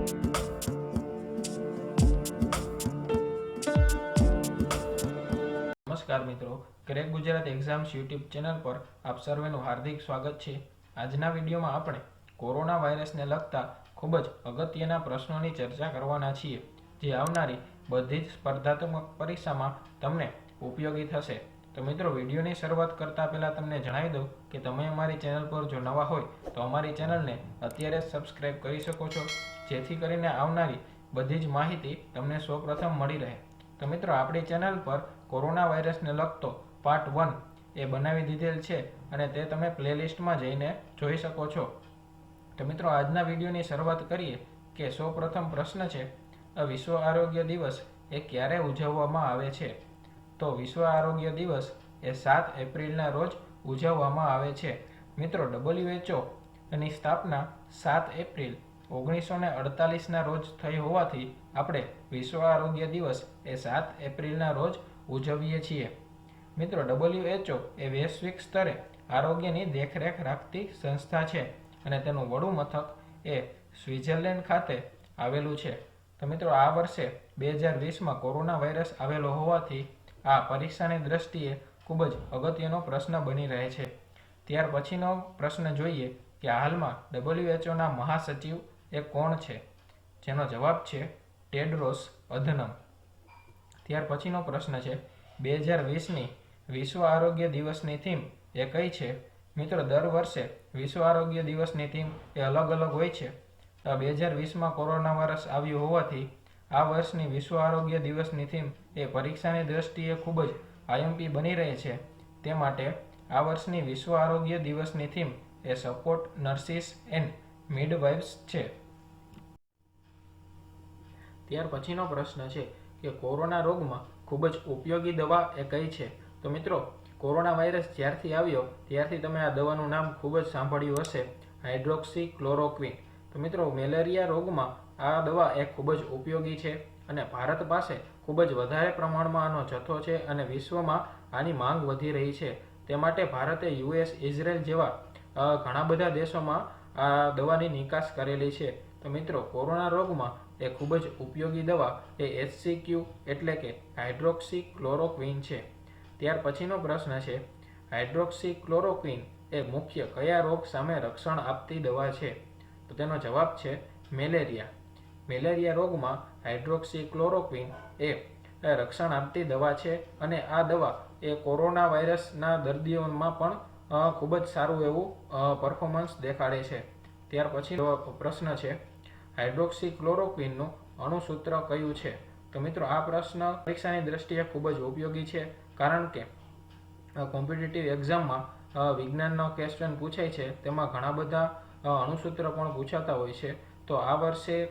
નમસ્કાર મિત્રો, crack Gujarat exams YouTube channel પર આપ સર્વેનું હાર્દિક સ્વાગત છે। આજના વિડીયોમાં આપણે કોરોના વાયરસને લગતા ખૂબ જ અગત્યના પ્રશ્નોની ચર્ચા કરવાના છીએ, જે આવનારી બધી જ સ્પર્ધાત્મક પરીક્ષામાં તમને ઉપયોગી થશે। તો મિત્રો, વિડીયોની શરૂઆત કરતા પહેલાં તમને જણાવી દઉં કે તમે અમારી ચેનલ પર જો નવા હોય તો અમારી ચેનલને અત્યારે જ સબસ્ક્રાઈબ કરી શકો છો, જેથી કરીને આવનારી બધી જ માહિતી તમને સૌપ્રથમ મળી રહે। તો મિત્રો, આપણી ચેનલ પર કોરોના વાયરસને લગતો પાર્ટ 1 એ બનાવી દીધેલ છે અને તે તમે પ્લેલિસ્ટમાં જઈને જોઈ શકો છો। તો મિત્રો, આજના વિડીયોની શરૂઆત કરીએ કે સૌપ્રથમ પ્રશ્ન છે, વિશ્વ આરોગ્ય દિવસ એ ક્યારે ઉજવવામાં આવે છે? તો વિશ્વ આરોગ્ય દિવસ એ 7 એપ્રિલના રોજ ઉજવવામાં આવે છે। મિત્રો, WHO ની સ્થાપના 7 એપ્રિલ 1948ના રોજ થઈ હોવાથી આપણે વિશ્વ આરોગ્ય દિવસ એ 7 એપ્રિલના રોજ ઉજવીએ છીએ। મિત્રો, WHO એ વૈશ્વિક સ્તરે આરોગ્યની દેખરેખ રાખતી સંસ્થા છે અને તેનું વડું મથક એ સ્વિટ્ઝરલેન્ડ ખાતે આવેલું છે। તો મિત્રો, આ વર્ષે 2020માં કોરોના વાયરસ આવેલો હોવાથી આ પરીક્ષાની દ્રષ્ટિએ ખૂબ જ અગત્યનો પ્રશ્ન બની રહે છે। ત્યાર પછીનો પ્રશ્ન જોઈએ કે હાલમાં WHOના મહાસચિવ એ કોણ છે? જેનો જવાબ છે ટેડ્રોસ અધનમ। ત્યાર પછીનો પ્રશ્ન છે, 2020ની વિશ્વ આરોગ્ય દિવસની થીમ એ કઈ છે? મિત્રો, દર વર્ષે વિશ્વ આરોગ્ય દિવસની થીમ એ અલગ અલગ હોય છે। 2020માં કોરોના વાયરસ આવ્યો હોવાથી આ વર્ષની વિશ્વ આરોગ્ય દિવસની થીમ એ પરીક્ષાની દ્રષ્ટિએ ખૂબ જ આઈએમપી બની રહે છે। તે માટે આ વર્ષની વિશ્વ આરોગ્ય દિવસની થીમ એ સપોર્ટ નર્સિસ એન્ડ મિડવાઇફ્સ છે। ત્યાર પછીનો પ્રશ્ન છે કે કોરોના રોગમાં ખૂબ જ ઉપયોગી દવા એ કઈ છે? તો મિત્રો, કોરોના વાયરસ જ્યારથી આવ્યો ત્યારથી તમે આ દવાનું નામ ખૂબ જ સાંભળ્યું હશે, હાઇડ્રોક્સી ક્લોરોક્વિન। તો મિત્રો, મેલેરિયા રોગમાં આ દવા એ ખૂબ જ ઉપયોગી છે અને ભારત પાસે ખૂબ જ વધારે પ્રમાણમાં આનો જથ્થો છે અને વિશ્વમાં આની માંગ વધી રહી છે। તે માટે ભારતે US, ઇઝરાયલ જેવા ઘણા બધા દેશોમાં આ દવાની નિકાસ કરેલી છે। તો મિત્રો, કોરોના રોગમાં એ ખૂબ જ ઉપયોગી દવા એ HCQ એટલે કે હાઇડ્રોક્સી ક્લોરોક્વિન છે। ત્યાર પછીનો પ્રશ્ન છે, હાઇડ્રોક્સી ક્લોરોક્વિન એ મુખ્ય કયા રોગ સામે રક્ષણ આપતી દવા છે? તો તેનો જવાબ છે મેલેરિયા। મેલેરિયા રોગમાં હાઇડ્રોક્સી ક્લોરોક્વિન એ રક્ષણ આપતી દવા છે અને આ દવા એ કોરોના વાયરસના દર્દીઓમાં પણ ખૂબ જ સારું એવું પરફોર્મન્સ દેખાડે છે। ત્યાર પછી પ્રશ્ન છે, હાઇડ્રોક્સી ક્લોરોક્વિનનું અણુસૂત્ર કયું છે? તો મિત્રો, આ પ્રશ્ન પરીક્ષાની દ્રષ્ટિએ ખૂબ જ ઉપયોગી છે, કારણ કે કોમ્પિટિટિવ એક્ઝામમાં વિજ્ઞાનનો ક્વેશ્ચન પૂછાય છે, તેમાં ઘણા બધા અણુસૂત્ર પણ પૂછાતા હોય છે। તો આ વર્ષે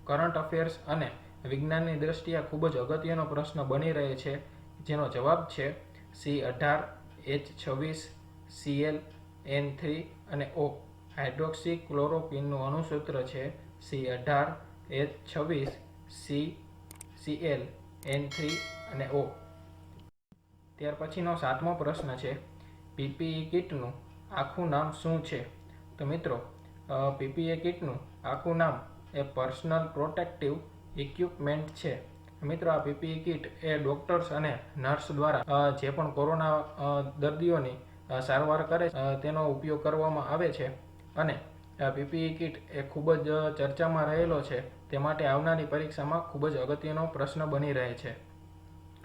કરંટ અફેર્સ અને વિજ્ઞાનની દ્રષ્ટિએ ખૂબ જ અગત્યનો પ્રશ્ન બની રહે છે, જેનો જવાબ છે C18H26 Cl N3 અને O। હાઇડ્રોક્સી ક્લોરોક્વિનનું અણુસૂત્ર છે C18H26 Cl N3 અને O। ત્યાર પછીનો 7મો પ્રશ્ન છે, PPE કિટનું આખું નામ શું છે? તો મિત્રો, PPE કિટનું આખું નામ એ પર્સનલ પ્રોટેક્ટિવ ઇક્વિપમેન્ટ છે। મિત્રો, આ PPE કિટ એ ડોક્ટર્સ અને નર્સ દ્વારા જે પણ કોરોના દર્દીઓની સારવાર કરે તેનો ઉપયોગ કરવામાં આવે છે અને PPE કિટ એ ખૂબ જ ચર્ચામાં રહેલો છે, તે માટે આવનારી પરીક્ષામાં ખૂબ જ અગત્યનો પ્રશ્ન બની રહે છે।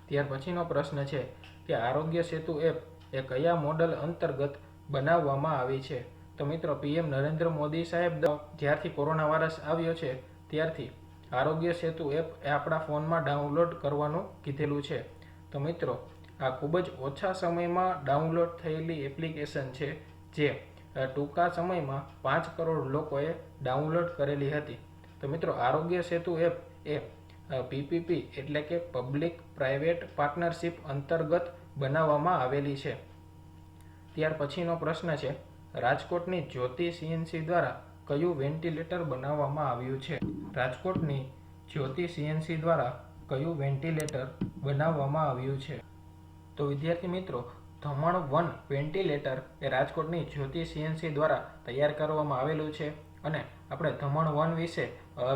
ત્યાર પછીનો પ્રશ્ન છે કે આરોગ્ય સેતુ એપ એ કયા મોડલ અંતર્ગત બનાવવામાં આવી છે? તો મિત્રો, PM નરેન્દ્ર મોદી સાહેબ જ્યારથી કોરોના વાયરસ આવ્યો છે ત્યારથી આરોગ્ય સેતુ એપ એ આપણા ફોનમાં ડાઉનલોડ કરવાનું કીધેલું છે। તો મિત્રો, આ ખૂબ જ ઓછા સમયમાં ડાઉનલોડ થયેલી એપ્લિકેશન છે, જે ટૂંકા સમયમાં 5 કરોડ લોકોએ ડાઉનલોડ કરેલી હતી। તો મિત્રો, આરોગ્ય સેતુ એપ એ PPP એટલે કે પબ્લિક પ્રાઇવેટ પાર્ટનરશિપ અંતર્ગત બનાવવામાં આવેલી છે। ત્યાર પછીનો પ્રશ્ન છે, રાજકોટની જ્યોતિ CNC દ્વારા કયું વેન્ટિલેટર બનાવવામાં આવ્યું છે? રાજકોટની જ્યોતિ CNC દ્વારા કયું વેન્ટિલેટર બનાવવામાં આવ્યું છે? તો વિદ્યાર્થી મિત્રો, ધમણ 1 વેન્ટિલેટર એ રાજકોટની જ્યોતિ CNC દ્વારા તૈયાર કરવામાં આવેલું છે અને આપણે ધમણ 1 વિશે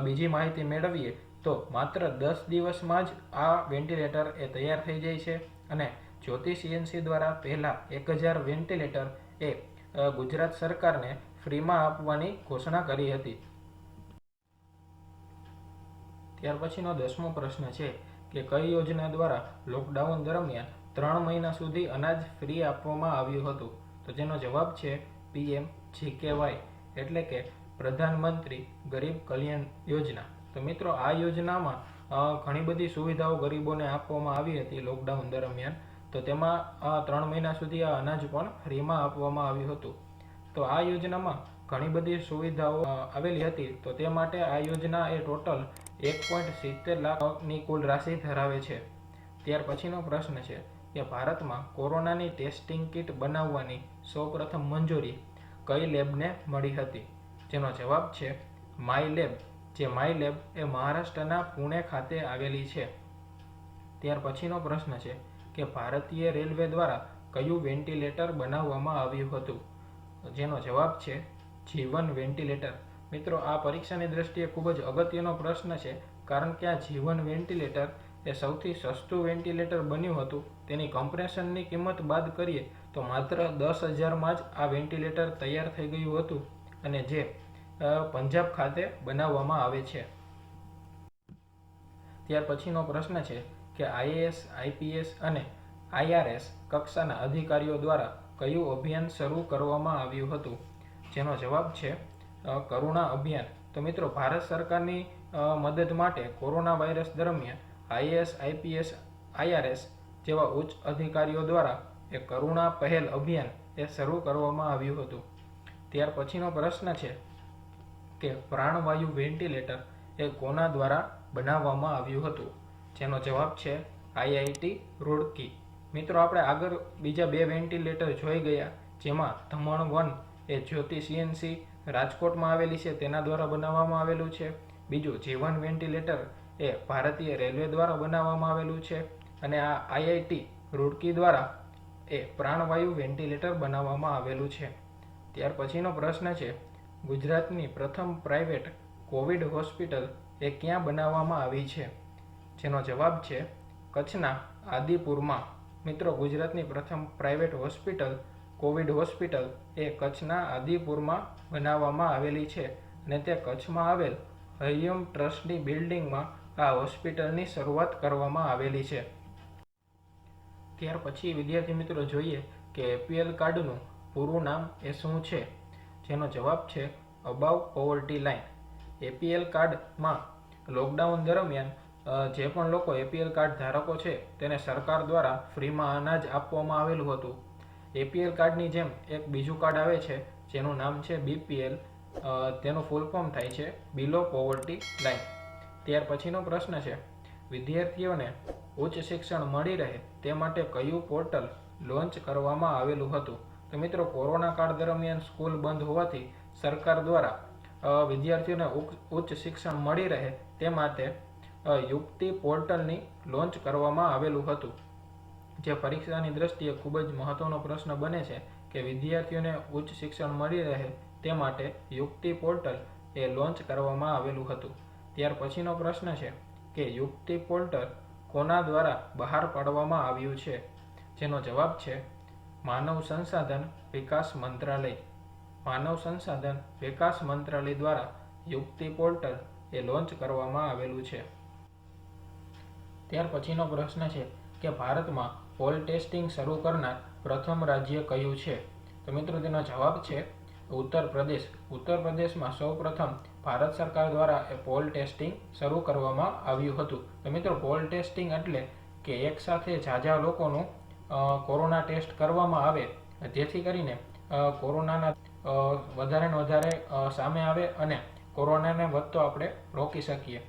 બીજી માહિતી મેળવીએ તો માત્ર 10 દિવસમાં જ આ વેન્ટિલેટર એ તૈયાર થઈ જાય છે અને જ્યોતિ સીએનસી દ્વારા પહેલા 1000 વેન્ટિલેટર એ ગુજરાત સરકારને ફ્રીમાં આપવાની ઘોષણા કરી હતી. ત્યાર પછીનો 10મો પ્રશ્ન છે કે કઈ યોજના દ્વારા લોકડાઉન દરમિયાન 3 મહિના સુધી અનાજ ફ્રી આપવામાં આવ્યું હતું? તો જેનો જવાબ છે PMGKY એટલે કે પ્રધાનમંત્રી ગરીબ કલ્યાણ યોજના. તો મિત્રો આ યોજનામાં ઘણી બધી સુવિધાઓ ગરીબોને આપવામાં આવી હતી લોકડાઉન દરમિયાન. તો તેમાં 3 મહિના સુધી આ અનાજ પણ ફ્રીમાં આપવામાં આવ્યું હતું. તો આ યોજનામાં ઘણી બધી સુવિધાઓ આવેલી હતી. તો તે માટે આ યોજના એ ટોટલ 1.70 લાખની કુલ રાશિ ધરાવે છે. ત્યાર પછીનો પ્રશ્ન છે કે ભારતમાં કોરોનાની ટેસ્ટિંગ કિટ બનાવવાની સૌપ્રથમ મંજૂરી કઈ લેબને મળી હતી? જેનો જવાબ છે માયલેબ. જે માયલેબ એ મહારાષ્ટ્રના પુણે ખાતે આવેલી છે. ત્યાર પછીનો પ્રશ્ન છે કે ભારતીય રેલવે દ્વારા કયું વેન્ટિલેટર બનાવવામાં આવ્યું હતું? જેનો જવાબ છે જીવન વેન્ટિલેટર. મિત્રો આ પરીક્ષાની દ્રષ્ટિએ ખૂબ જ અગત્યનો પ્રશ્ન છે, કારણ કે આ જીવન વેન્ટિલેટર એ સૌથી સસ્તું વેન્ટિલેટર બન્યું હતું. તેની કમ્પ્રેશનની કિંમત બાદ કરીએ તો માત્ર 10,000માં જ આ વેન્ટિલેટર તૈયાર થઈ ગયું હતું અને જે પંજાબ ખાતે બનાવવામાં આવે છે. ત્યાર પછીનો પ્રશ્ન છે કે IAS, IPS અને IRS કક્ષાના અધિકારીઓ દ્વારા કયું અભિયાન શરૂ કરવામાં આવ્યું હતું? જેનો જવાબ છે કરુણા અભિયાન. તો મિત્રો ભારત સરકારની મદદ માટે કોરોના વાયરસ દરમિયાન IAS, IPS, IRS જેવા ઉચ્ચ અધિકારીઓ દ્વારા એ કરુણા પહેલ અભિયાન એ શરૂ કરવામાં આવ્યું હતું. ત્યાર પછીનો પ્રશ્ન છે કે પ્રાણવાયુ વેન્ટિલેટર એ કોના દ્વારા બનાવવામાં આવ્યું હતું? જેનો જવાબ છે IIT રૂડકી. મિત્રો આપણે આગળ બીજા 2 વેન્ટિલેટર જોઈ ગયા, જેમાં ધમણ 1 એ જ્યોતિ સીએનસી રાજકોટમાં આવેલી છે તેના દ્વારા બનાવવામાં આવેલું છે. બીજું જીવન વેન્ટિલેટર એ ભારતીય રેલવે દ્વારા બનાવવામાં આવેલું છે અને આ IIT રૂડકી દ્વારા એ પ્રાણવાયુ વેન્ટિલેટર બનાવવામાં આવેલું છે. ત્યાર પછીનો પ્રશ્ન છે ગુજરાતની પ્રથમ પ્રાઇવેટ કોવિડ હોસ્પિટલ એ ક્યાં બનાવવામાં આવી છે? જેનો જવાબ છે કચ્છના આદિપુરમાં. મિત્રો ગુજરાતની પ્રથમ પ્રાઇવેટ હોસ્પિટલ કોવિડ હોસ્પિટલ એ કચ્છના આદિપુરમાં બનાવવામાં આવેલી છે અને તે કચ્છમાં આવેલ હરિયમ ટ્રસ્ટની બિલ્ડિંગમાં આ હોસ્પિટલની શરૂઆત કરવામાં આવેલી છે. ત્યાર પછી વિદ્યાર્થી મિત્રો જોઈએ કે APL કાર્ડનું પૂરું નામ એ શું છે? જેનો જવાબ છે અબાવ પોવર્ટી લાઇન. APL કાર્ડમાં લોકડાઉન દરમિયાન જે પણ લોકો APL કાર્ડ ધારકો છે તેને સરકાર દ્વારા ફ્રીમાં અનાજ આપવામાં આવેલું હતું. APL કાર્ડની જેમ એક બીજું કાર્ડ આવે છે જેનું નામ છે BPL. તેનું ફૂલ ફોર્મ થાય છે બિલો પોવર્ટી લાઇન. ત્યાર પછીનો પ્રશ્ન છે વિદ્યાર્થીઓને ઉચ્ચ શિક્ષણ મળી રહે તે માટે કયું પોર્ટલ લોન્ચ કરવામાં આવેલું હતું? તો મિત્રો કોરોના કાળ દરમિયાન સ્કૂલ બંધ હોવાથી સરકાર દ્વારા વિદ્યાર્થીઓને ઉચ્ચ શિક્ષણ મળી રહે તે માટે યુક્તિ પોર્ટલની લોન્ચ કરવામાં આવેલું હતું. જે પરીક્ષાની દ્રષ્ટિએ ખૂબ જ મહત્વનો પ્રશ્ન બને છે કે વિદ્યાર્થીઓને ઉચ્ચ શિક્ષણ મળી રહે તે માટે યુક્તિ પોર્ટલ એ લોન્ચ કરવામાં આવેલું હતું. ત્યાર પછીનો પ્રશ્ન છે કે યુક્તિ પોર્ટલ કોના દ્વારા બહાર પાડવામાં આવ્યું છે? જેનો જવાબ છે માનવ સંસાધન વિકાસ મંત્રાલય. માનવ સંસાધન વિકાસ મંત્રાલય દ્વારા યુક્તિ પોર્ટલ એ લોન્ચ કરવામાં આવેલું છે. ત્યાર પછીનો પ્રશ્ન છે કે ભારતમાં પોલ ટેસ્ટિંગ શરૂ કરનાર પ્રથમ રાજ્ય કયું છે? તો મિત્રો તેનો જવાબ છે ઉત્તર પ્રદેશ. ઉત્તર પ્રદેશમાં સૌપ્રથમ ભારત સરકાર દ્વારા એ પોલ ટેસ્ટિંગ શરૂ કરવામાં આવ્યું હતું. તો મિત્રો પોલ ટેસ્ટિંગ એટલે કે એક સાથે ઝાઝા લોકોનું કોરોના ટેસ્ટ કરવામાં આવે જેથી કરીને કોરોનાના વધારે ને વધારે સામે આવે અને કોરોનાને વધતો આપણે રોકી શકીએ.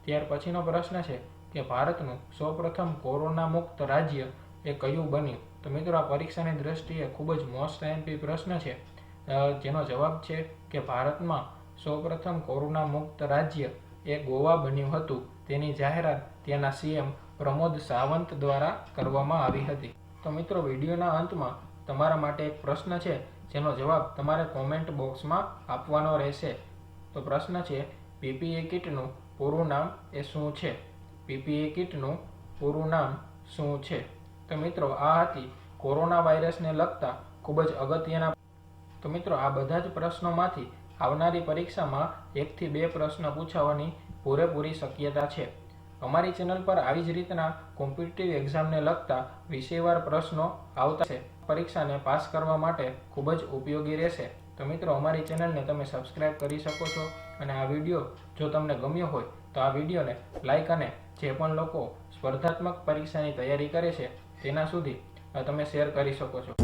ત્યાર પછીનો પ્રશ્ન છે કે ભારતનું સૌપ્રથમ કોરોના મુક્ત રાજ્ય એ કયું બન્યું? તો મિત્રો આ પરીક્ષાની દ્રષ્ટિએ ખૂબ જ મોસ્ટ આઈએમપી પ્રશ્ન છે. જેનો જવાબ છે કે ભારતમાં સૌપ્રથમ કોરોના મુક્ત રાજ્ય એ ગોવા બન્યું હતું. તેની જાહેરાત ત્યાંના CM પ્રમોદ સાવંત દ્વારા કરવામાં આવી હતી. તો મિત્રો વિડીયોના અંતમાં તમારા માટે એક પ્રશ્ન છે જેનો જવાબ તમારે કોમેન્ટ બોક્સમાં આપવાનો રહેશે. તો પ્રશ્ન છે પીપીઈ કિટનું પૂરું નામ એ શું છે? પીપીઈ કિટનું પૂરું નામ શું છે? તો મિત્રો આ હતી કોરોના વાયરસને લગતા ખૂબ જ અગત્યના. તો મિત્રો આ બધા જ પ્રશ્નોમાંથી આવનારી પરીક્ષામાં 1 થી 2 પ્રશ્ન પૂછાવાની પૂરેપૂરી શક્યતા છે. અમારી ચેનલ પર આવી જ રીતના કોમ્પિટિટિવ એક્ઝામને લગતા વિષયવાર પ્રશ્નો આવતા છે. પરીક્ષાને પાસ કરવા માટે ખૂબ જ ઉપયોગી રહેશે. તો મિત્રો અમારી ચેનલને તમે સબસ્ક્રાઇબ કરી શકો છો અને આ વિડીયો જો તમને ગમ્યો હોય તો આ વિડીયોને લાઇક અને જે પણ લોકો સ્પર્ધાત્મક પરીક્ષાની તૈયારી કરે છે તેના સુધી તમે શેર કરી શકો છો.